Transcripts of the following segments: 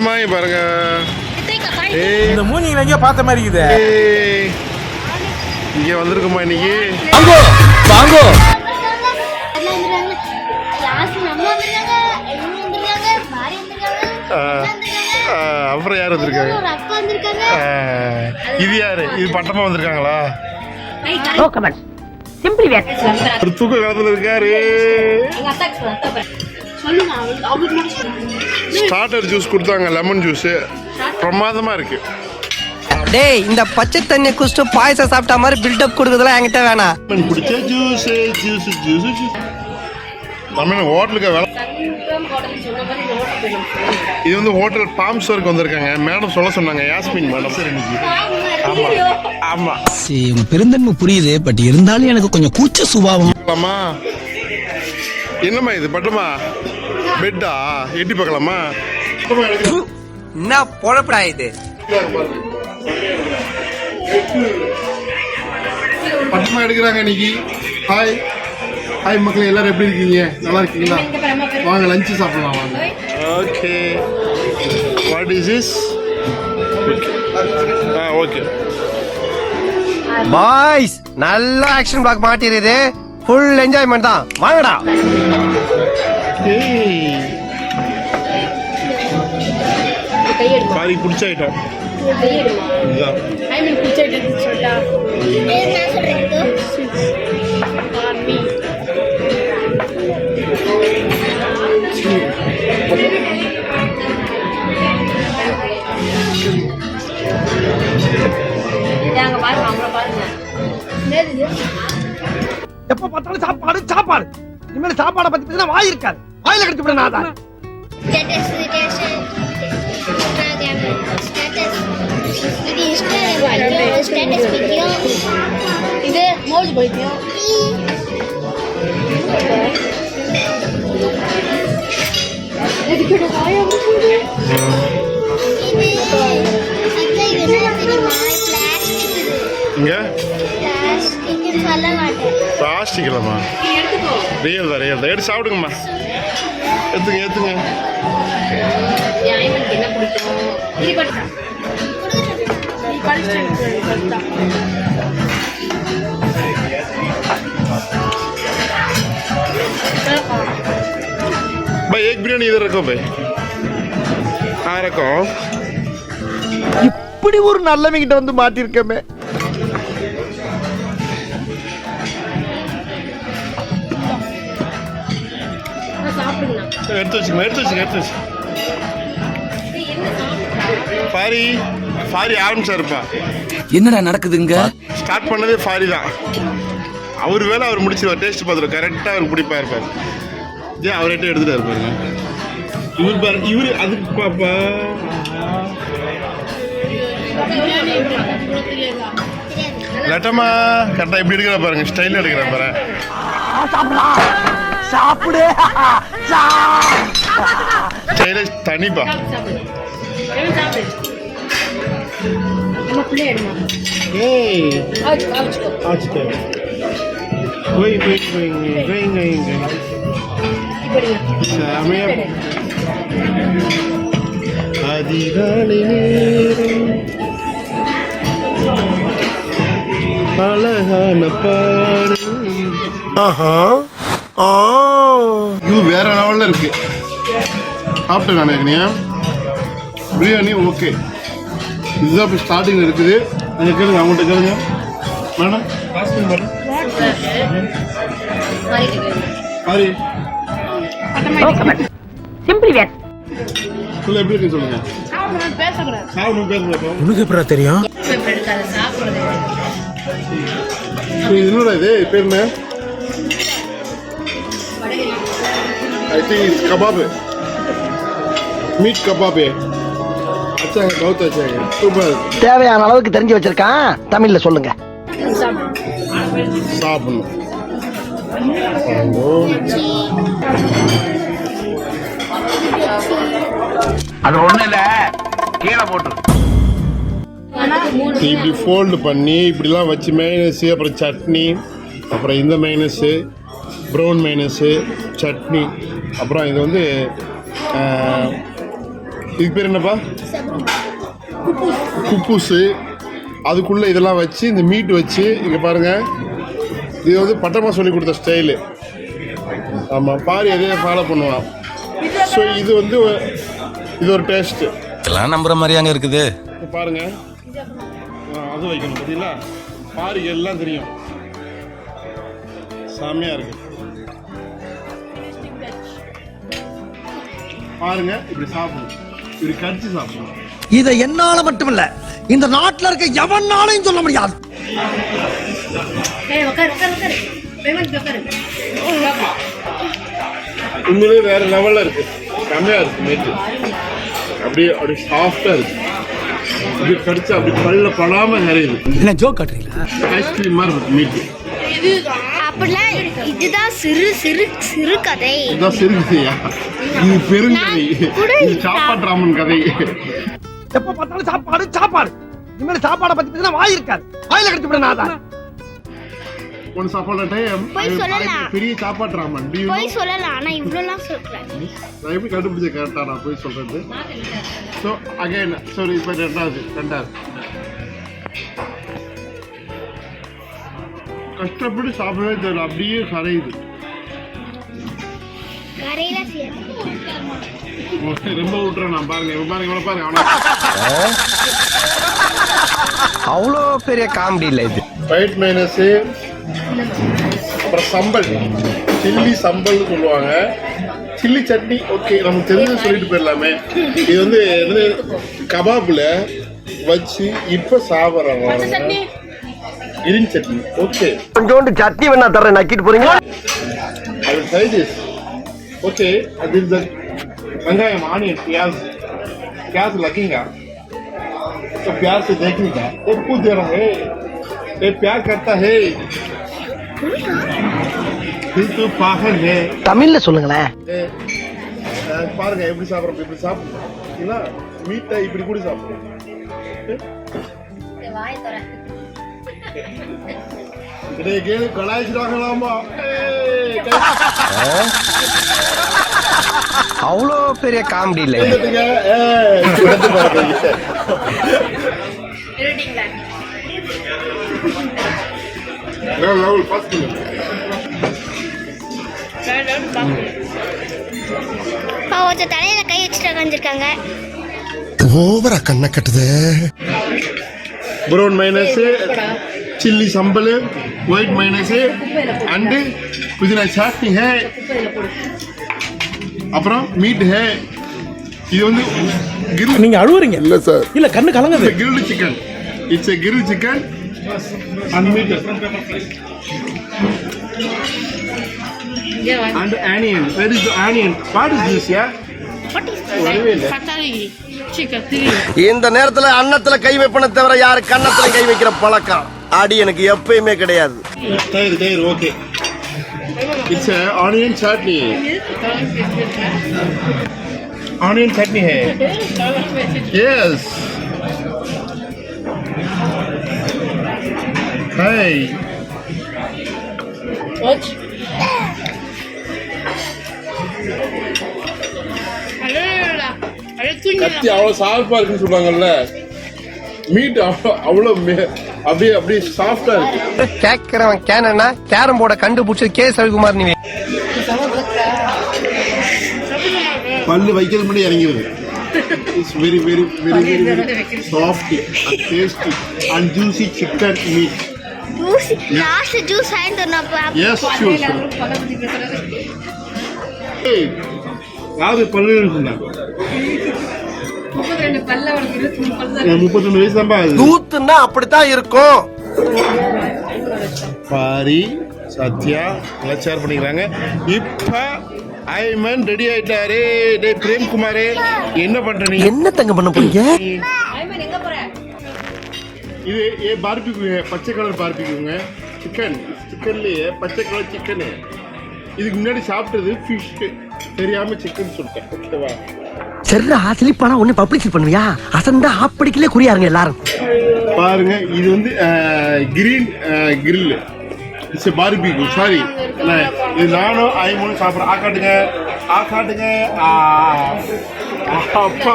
லட்டமா பாருங்க. இந்த மூஞ்சிங்க எங்கேயோ பார்த்த மாதிரி இருக்குது. இங்கே வந்திருக்குமா இன்னைக்கு? வாங்கோ அப்புறம் யார் வந்திருக்காங்க? இது யாரு? இது பட்டமா வந்திருக்காங்களா? ஒரு தூக்க காலத்துல இருக்காரு. ஸ்டார்டர் ஜூஸ் கொடுத்தாங்க, லெமன் ஜூஸ் பிரமாதமா இருக்கு. டேய், இந்த பச்சை தண்ணி குடிச்சிட்டு பாயசம் சாப்பிட்ட மாதிரி பில்டப் கொடுக்குறதுலாம் என்கிட்ட வேணாம். பிடிச்ச ஜூஸ் ஜூஸ் ஜூஸ் ஜூஸ் நம்ம ஹோட்டலுக்கு வேலை. இது வந்து ஹோட்டல் பாம் ஸ்டோருக்கு வந்திருக்காங்க. மேடம் சொல்ல சொன்னாங்க, யாஸ்மின் மேடம். ஆமா ஆமா, உங்க பெருந்தன்மை புரியுது, பட் இருந்தாலும் எனக்கு கொஞ்சம் கூச்ச சுபாவம். என்னம்மா இது பட்டமா பெட்டா? எட்டி பார்க்கலாமா? என்ன பொழப்படா இது? பட்டமா எடுக்கிறாங்க இன்னைக்கு. ஹாய் ஹாய் மக்களே, எல்லாரும் எப்படி இருக்கீங்க? நல்லா இருக்கீங்களா? வாங்க லஞ்சு சாப்பிடலாம் வாங்க. Okay, what is this? Okay boys, நல்ல ஆக்ஷன் பிளாக் மாட்டிருது. ஃபுல் என்ஜாய்மெண்ட் தான். வாங்கடா. பாரி பிடிச்ச ஐட்டம். எப்ப பார்த்தாலும் சாப்பாடு சாப்பாடு. இனிமேல் சாப்பாடை பத்தி பேசினா வாய் இருக்காது. வாயில கடிச்சு விட நான் தான். இது மோஜ் பைத்தியம். இங்க பிளாஸ்டிக் இல்லம்மா, ரியல் தான் ரியல் தான். எடுத்து சாப்பிடுங்கம்மா. எடுத்துங்க எடுத்துங்க. भाई एक बिरयानी इधर रखो भाई. हाँ रखो. இப்படி ஒரு நல்லவங்கிட்ட வந்து மாட்டிருக்கமே. எடுத்து வச்சுங்க எடுத்து வச்சுங்க எடுத்து வச்சு. ஃபாரி ஃபாரி ஆரம்பிச்சாருப்பா. என்னடா நடக்குதுங்க? ஸ்டார்ட் பண்ணதே ஃபாரி தான். அவர் வேலை அவர் முடிச்சிருவார். டேஸ்ட் பார்த்துருவோம், கரெக்டாக அவர் பிடிப்பா இருப்பார். ஏன் அவர்கிட்ட எடுத்துட்டு இருப்பாருங்க. இவர் பாரு, இவரு அதுக்கு பாப்பா. லட்டமா கரெக்டாக எப்படி எடுக்கிற பாருங்க, ஸ்டைலில் எடுக்கிற பாரு. சாப்பிடு ஸ்டைலிஷ் தனிப்பா. ஏய் ஆச்சுக்கோ. போய் போய் போய் போய் போய் சாமியா. அதிகாலை நேரம் அழகான பாடு. இது வேற லெவலில் இருக்கு. சாப்பிட்டு நான் ஏற்கனவே பிரியாணி ஓகே. இதுதான் இப்போ ஸ்டார்டிங்கில் இருக்குது. நீங்கள் கேளுங்க, அவங்கள்ட்ட கேளுங்க மேடம். காஸ்டியூம் மேடம் சாரி சொல்ல எப்படி இருக்கு சொல்லுங்க. சாப்பிடணும் பேசக்கூடாது. உனக்கு எப்படா தெரியும்? இது என்னடா இது பேர் என்ன? I think it's kebab. Meat kebab. अच्छा है, बहुत अच्छा है. Super. தேவையான அளவுக்கு தெரிஞ்சு வச்சிருக்கான். தமிழ்ல சொல்லுங்க. சாப்பிடணும். அது ஒண்ணு இல்ல, கீழே போட்டு இப்படி ஃபோல்டு பண்ணி இப்படிலாம் வச்சு மைனஸு, அப்புறம் சட்னி, அப்புறம் இந்த மைனஸு, ப்ரௌன் மைனஸு, சட்னி, அப்புறம் இது வந்து இதுக்கு பேர் என்னப்பா? குப்பூஸு. அதுக்குள்ளே இதெல்லாம் வச்சு இந்த மீட் வச்சு இங்கே பாருங்கள். இது வந்து பட்டமா சொல்லி கொடுத்த ஸ்டைலு. ஆமாம், பாரி அதே ஃபாலோ பண்ணுவான். ஸோ இது வந்து இது ஒரு டேஸ்ட்டு. இதெல்லாம் நம்புற மாதிரி அங்கே இருக்குது பாருங்கள். அது வைக்கணும் பார்த்தீங்களா? பாரி எல்லாம் தெரியும். செம்மையாக இருக்கு பாருங்க. இப்படி சாப்பிடணும், இப்படி கடிச்சு சாப்பிடணும். இதை என்னால மட்டுமில்ல, இந்த நாட்டுல இருக்க எவனாலையும் சொல்ல முடியாது. உண்மையிலே வேற லெவல்ல இருக்கு. செம்மையா இருக்கு மீட்டு. அப்படியே அப்படியே சாஃப்டா இருக்கு. இப்படி கடிச்சா அப்படி பல்ல படாம நிறையுது. என்ன ஜோக் காட்டுறீங்களா? ஐஸ்கிரீம் மாதிரி இருக்கு மீட்டு. இதுதான் சிறு சிறு சிறு கதை. இதுதான் சிறு கதையா? இது பெருங்கதை. இது சாப்பாட்டு ராமன் கதை. எப்ப பார்த்தாலும் சாப்பாடு சாப்பாடு. இனிமேல சாப்பாடை பத்தி பேசினா வாய் இருக்காது. வாயில கடிச்சு விட நான் ஒன்ஸ் அப்பான் a time பெரிய சாப்பாட்டு ராமன். போய் சொல்லலாம், ஆனா இவ்வளவுலாம் சொல்றேன். நான் எப்படி கண்டுபிடிச்ச கரெக்டா நான் போய் சொல்றது. ஸோ அகைன் சாரி, இப்போ ரெண்டாவது கஷ்டப்பட்டு சாப்பிடவே தெரியல, அப்படியே கரையுது. ரொம்ப விட்டுறேன் நான். பாருங்க பாருங்க இவ்வளோ பாருங்க. அவ்வளோ பெரிய காமெடி இல்லை இது. ஒயிட் மைனஸு, அப்புறம் சம்பல், சில்லி சம்பல்னு சொல்லுவாங்க. சில்லி சட்னி ஓகே, நமக்கு தெரிஞ்சு சொல்லிட்டு போயிடலாமே. இது வந்து கபாபில் வச்சு இப்போ சாப்பிட்றாங்க. Green chutney okay. கொஞ்சோண்டு சட்னி வேணா தரேன், நக்கிட்டு போறீங்களா? I will try this. Okay, this is the வெங்காயம், ஆனியன், प्याज लगेगा तो प्यार से देखने वो पूछ दे रहा है, ये प्यार करता है फिर तो पागल है. தமிழ்ல சொல்லுங்களேன். பாருங்க எப்படி சாப்பிட்றோம். இப்படி சாப்பிடுங்களா? மீட்டை இப்படி கூட சாப்பிடுறோம். கலாய்ச்சிடாங்களாமா. அவ்வளோ பெரிய காமெடி இல்லை. தலையில கை வச்சுட்டு உட்காந்துருக்காங்க. ஓவரா கண்ணை கட்டுது. Brown minus, chilli Sambal, white minus and पुदीना चटनी है, அப்புறம் மீட் है. இது வந்து grill. நீங்க அழுவுறீங்க இல்ல சார், இல்ல கண்ணு கலங்குது. grilled chicken. It's a grilled chicken and meat and onion. Where is the onion? What is this? Yeah, What is this? Fatali chicken. இந்த நேரத்துல அன்னத்துல கை வைப்பன தவிர யாரு கன்னத்துல கை வைக்கிற பழக்கம் அடி எனக்கு எப்பயுமே கிடையாது. தயிர் okay. It's a onion chutney. Onion chutney है. Yes. Hey. What? கத்தி அவ்வளோ சாஃப்டா இருக்குன்னு சொல்றாங்கல்ல. மீட் அவ்வளோ அப்படியே அப்படியே சாஃப்டா இருக்கு. கேட்கிறவன் கேனா கேரம் போர்டை கண்டுபிடிச்சது கே ரவிக்குமார். நீ பல்லு வைக்கிறது முன்னாடி இறங்கிடுது. It's very very very very soft and tasty and juicy chicken meat. Juicy last juice ஆயிடுறப்ப. Yes juice. ஏய் யாரு பல்லு இருக்குன்னா 32 வயசு தான் பாரு. தூத்துன்னா அப்படித்தான் இருக்கும். பாரி சத்யா எல்லாம் ஷேர் பண்ணிக்கிறாங்க. இப்ப ஐமன் ரெடி ஆயிட்டாரு. டேய் பிரேம்குமாரே என்ன பண்ற நீ? என்ன தங்க பண்ண போறீங்க? இது ஏ பார்பிக்யூ பச்சை கலர் பார்பிக்யூங்க. சிக்கன்லயே பச்சை கலர் சிக்கன். இதுக்கு முன்னாடி சாப்பிட்டது ஃபிஷ், தெரியாம சிக்கன் சொல்லிட்டேன். ஓகேவா? சரிடா, ஸ்லிப்பானா ஒண்ணு பப்ளிசிட்டி பண்ணுவியா? அசந்தா ஆப்படிக்கலே குறியாருங்க எல்லாரும். பாருங்க இது வந்து green grill. It's barbecue. Sorry, இது நானும் ஐமனும் சாப்பிட்றேன். ஆக்காட்டுங்க. காட்டுங்க அப்பா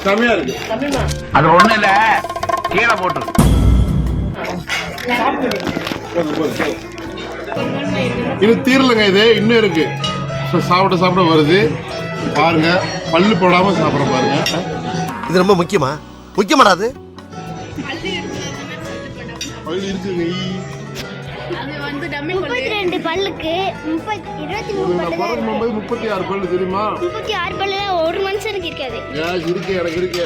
செமையா இருக்கு. அது ஒண்ணு இல்ல, கீழே போட்டு இது தீரலைங்க, இது இன்னும் இருக்கு. சாப்பிட சாப்பிட வருது பாருங்க, பல்லு போடாம சாப்பிட பாருங்க. இது ரொம்ப முக்கியமா? முக்கியமாடா அது? பல்லு இருக்குங்க. 32 பல்லுக்கு 23 பல்லு. 36 பல்லு தெரியுமா? 36 பல்லுல ஒரு மனுஷனுக்கு இருக்காது. இருக்கு, எனக்கு இருக்கு.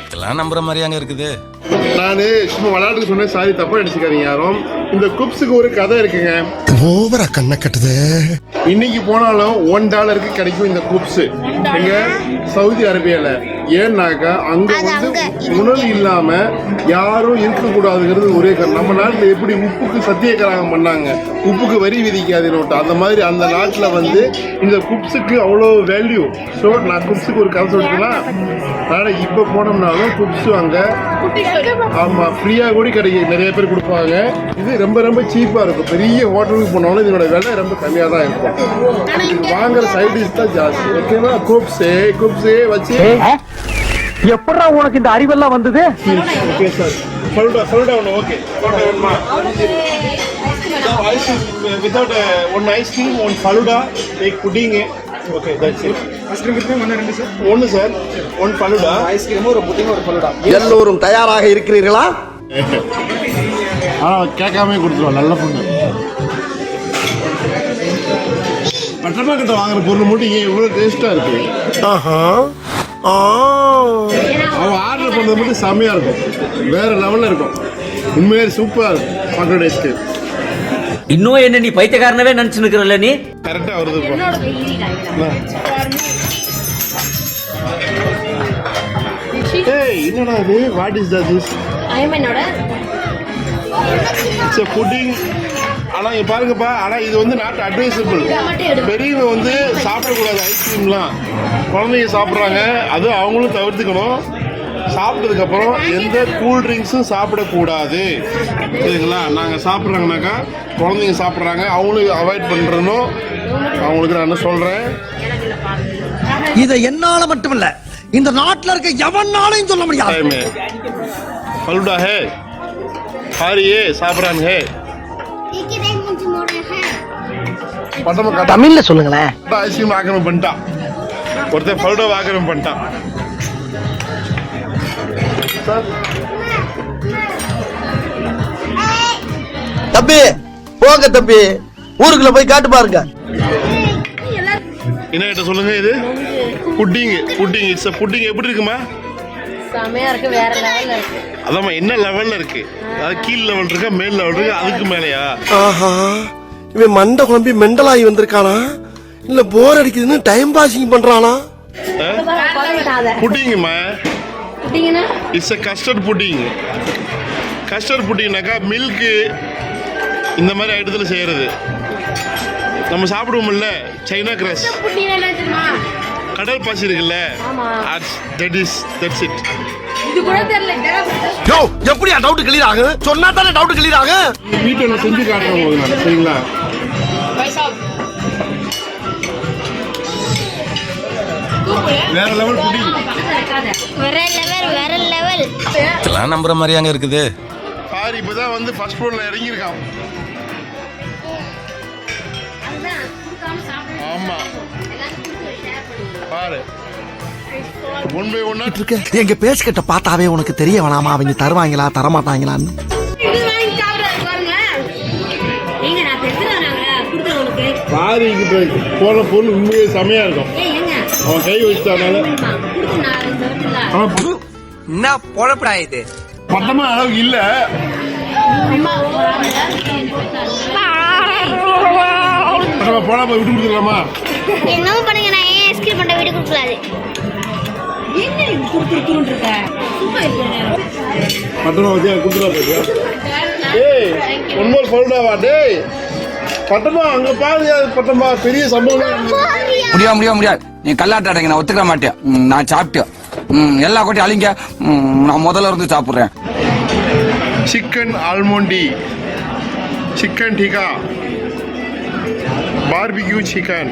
இதெல்லாம் நம்புற மாதிரியாங்க இருக்குது. நானு சும்மா விளையாட்டுக்கு சொன்னேன், சாரி தப்பா நினைச்சுக்காதீங்க யாரும். இந்த குப்ஸுக்கு ஒரு கதை இருக்குங்க. ஓவரா கண்ணை கட்டுது. இன்னைக்கு போனாலும் $1 கிடைக்கும் இந்த குப்ஸ் எங்க சவுதி அரேபியால. ஏன்னாக்கா அங்க வந்து உணவு இல்லாம யாரும் இருக்கக்கூடாதுங்கிறது ஒரே காரணம். நம்ம நாட்டுல எப்படி உப்புக்கு சத்தியகிரகம் பண்ணாங்க, உப்புக்கு வரி விதிக்காது நோட்டு, அந்த மாதிரி அந்த நாட்டுல வந்து இந்த குப்ஸுக்கு அவ்வளோ வேல்யூ. ஸோ நான் குப்ஸுக்கு ஒரு கதை சொல்லிட்டுனா, நானே இப்போ போனோம்னாலும் குப்ஸு அங்க ஆமா ஃப்ரீயா கூட கிடைக்கும், நிறைய பேர் கொடுப்பாங்க. இது ரொம்ப ரொம்ப சீப்பா இருக்கும். பெரிய ஹோட்டலுக்கு போனாலும் இதோட விலை ரொம்ப கம்மியா தான் இருக்கும். வாங்குற சைட் டிஷ் தான் ஜாஸ்தி. ஓகேவா? குப்ஸே வச்சு எப்படா உனக்கு இந்த அறிவெல்லாம் வந்தது? ஓகே சார், ஃபலூடா ஒன்று. ஓகே, ஃபலூடா வேணுமா? Without one ice cream, one falooda, like pudding. Okay, that's it. ஒன்று சார், ஒன் ஃபலூடா, ஐஸ்கிரீம், ஒரு புட்டிங், ஒரு ஃபலூடா. எல்லோரும் தயாராக இருக்கிறீர்களா? ஆனால் கேட்காமே கொடுத்துருவோம். நல்ல பொண்ணு. பட்டமா கிட்ட வாங்குற பொருள் மட்டும் இங்கே இவ்வளோ டேஸ்ட்டாக இருக்கு. அவன் ஆர்டர் பண்ணது மட்டும் செம்மையாக இருக்கும், வேற லெவலில் இருக்கும். உண்மையாக சூப்பராக இருக்கும். பட்டர் டேஸ்ட்டு இன்னும் என்ன நீ பைத்தியக்காரனவே நினைச்சு நிக்கிறல்ல நீ? கரெக்டாக வருது. என்னடா இது? What is this? It's a pudding. ஆனால் இங்கே பாருங்கப்பா, ஆனால் இது வந்து நாட் அட்வைசபிள். பெரியவங்க வந்து சாப்பிடக்கூடாது ஐஸ்கிரீம்லாம். குழந்தைங்க சாப்பிட்றாங்க, அது அவங்களும் தவிர்த்துக்கணும். சாப்பிட்டதுக்கப்புறம் எந்த கூல் ட்ரிங்க்ஸும் சாப்பிடக்கூடாது, சரிங்களா? நாங்கள் சாப்பிட்றாங்கனாக்கா, குழந்தைங்க சாப்பிட்றாங்க, அவங்களுக்கு அவாய்ட் பண்ணுறணும். அவங்களுக்கு நான் என்ன சொல்கிறேன், இதை என்னால மட்டுமில்ல, இந்த நாட்டுல இருக்க எவனாலையும் சொல்ல முடியாது. ஃபலூடா ஹே, ஹாரியே சாப்பிட்றாங்க ஹே. தமிழ்ல சொல்லுங்களேன். ஐஸ்கிரீம் ஆக்கிரமம் பண்ணிட்டான் ஒருத்தன், ஃபலூடா ஆக்கிரமம் பண்ணிட்டான். தம்பி போங்க தம்பி, ஊருக்குள்ள போய் காட்டு பாருங்க. என்ன கிட்ட சொல்லுங்க, இது புட்டிங். It's pudding. எப்படி இருக்குமா? செமையா இருக்கு, வேற லெவல்ல இருக்கு. அதாம்மா, என்ன லெவல்ல இருக்கு? அதாவது கீழ் லெவல் இருக்கா, மேல் லெவல் இருக்கு, அதுக்கு மேலையா? ஆஹா, இவன் மண்டை குழம்பி மெண்டலாகி வந்திருக்கானா, இல்ல போர் அடிக்குதுன்னு டைம் பாசிங் பண்றானா? புட்டிங்கம்மா, இட்ஸ் கஸ்டர்ட் புட்டிங். கஸ்டர்ட் புட்டிங்னாக்கா மில்க்கு இந்த மாதிரி ஐட்டத்துல செய்யறது. நம்ம சாப்பிடுவோம்ல சைனா கிராஸ், கடல் பாசி இருக்குல்ல, தட்ஸ் இட். இது கூட தெரியல. யோ, எப்படியா டவுட் கிளியர் ஆகும்? சொன்னா தானே டவுட் கிளியர் ஆகும். வீட்டுல செஞ்சு காட்டுறேன் உங்களுக்கு நான், சரிங்களா? வேற லெவல் புட்டிங், வேற லெவல். இதெல்லாம் நம்புற மாதிரியாங்க இருக்குது. பாரு, இப்பதான் வந்து ஃபர்ஸ்ட் ஃப்ளோர்ல இறங்கியிருக்கான். ஆமா பாரு, ஒன் பை ஒன்னா எங்க பேசிக்கிட்ட பார்த்தாவே உனக்கு தெரிய வேணாமா அவங்க தருவாங்களா தரமாட்டாங்களான்னு? பாரு, கிட்ட போன பொருள் உண்மையே செமையா இருக்கும். அவன் கை வச்சானால என்ன பொழப்படா இது? பட்டமா அளவுக்கு இல்ல. போனா போய் விட்டு கொடுத்துடலாமா? என்ன பண்ணுங்க, நான் ஏன் ஐஸ்கிரீம் பண்ண விட்டு கொடுக்கலாது? பட்டமா வச்சு கொடுத்துடலாம் பாத்தியா? ஏய், ஒன்பது ஃபலூடாவா? டேய் பட்டமா, அங்க பாரு பட்டமா, பெரிய சம்பவம். முடியாது. நீ கல்லாட்ட அடைங்க, நான் ஒத்துக்க மாட்டேன். நான் சாப்பிட்டேன். எல்லா கொட்டி அழிங்க. நான் முதல்ல இருந்து சாப்பிடுறேன். Chicken almondy chicken tikka barbecue chicken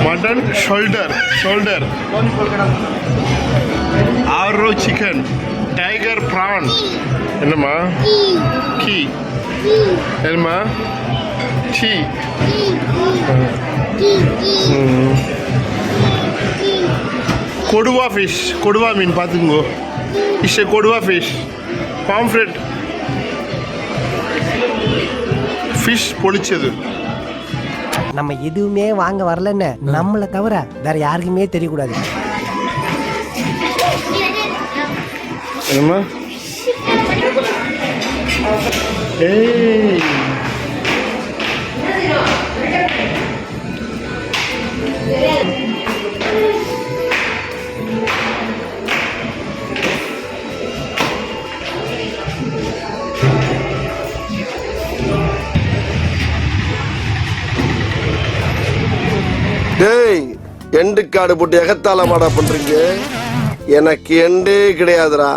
mutton shoulder आरो चिकन टाइगर प्रान என்னம்மா கீ என்னம்மா டீ கொடுவா ஃபிஷ் கொடுவா மீன் பார்த்துக்கோ இஷ் கொடுவா ஃபிஷ் பாம்ஃப்ரெட் ஃபிஷ் பொளிச்சது நம்ம எதுவுமே வாங்க வரலன்னு நம்மளை தவிர வேற யாருக்குமே தெரியக்கூடாது. என்னம்மா ஏய் டேய் எண்டு காடு போட்டு எகத்தால மாடா பண்றீங்க. எனக்கு எண்டே கிடையாதுடா.